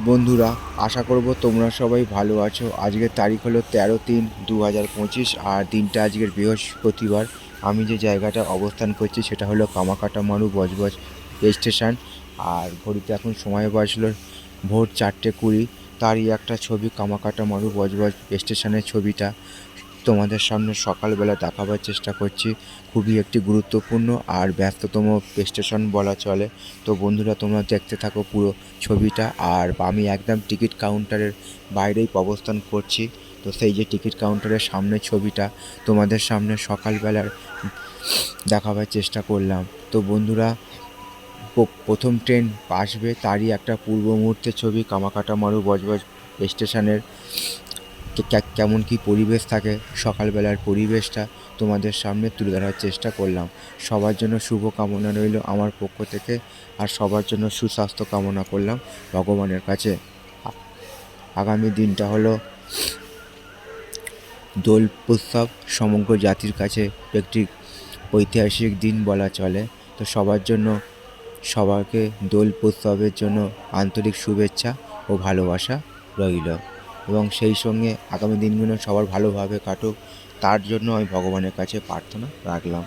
বন্ধুরা, আশা করব তোমরা সবাই ভালো আছো। আজকের তারিখ হলো 13-3-2025 আর দিনটা আজকের বৃহস্পতিবার। আমি যে জায়গাটা অবস্থান করছি সেটা হলো কামাকাটামারু বজবজ স্টেশন। আর ঘড়িতে এখন সময় বাজলো ভোর 4:20। তারই একটা ছবি, কামাকাটামারু বজবজ স্টেশনের ছবিটা তোমাদের সামনে সকালবেলা দেখাবার চেষ্টা করছি। খুবই একটি গুরুত্বপূর্ণ আর ব্যস্ততম স্টেশন বলা চলে। তো বন্ধুরা, তোমরা দেখতে থাকো পুরো ছবিটা। আর আমি একদম টিকিট কাউন্টারের বাইরেই অবস্থান করছি। তো সেই যে টিকিট কাউন্টারের সামনে ছবিটা তোমাদের সামনে সকালবেলার দেখাবার চেষ্টা করলাম। তো বন্ধুরা, প্রথম ট্রেন আসবে তারই একটা পূর্ব মুহূর্তের ছবি কামাকাটামারু বজবজ স্টেশনের। কেমন কি পরিবেশ থাকে, সকালবেলার পরিবেশটা তোমাদের সামনে তুলে ধরার চেষ্টা করলাম। সবার জন্য শুভ কামনা রইল আমার পক্ষ থেকে, আর সবার জন্য সুস্বাস্থ্য কামনা করলাম ভগবানের কাছে। আগামী দিনটা হলো দোল উৎসব, সমগ্র জাতির কাছে একটি ঐতিহাসিক দিন বলা চলে। তো সবার জন্য, সবাইকে দোল উৎসবের জন্য আন্তরিক শুভেচ্ছা ও ভালোবাসা রইল, এবং সেই সঙ্গে আগামী দিনগুলো সবার ভালোভাবে কাটুক তার জন্য আমি ভগবানের কাছে প্রার্থনা রাখলাম।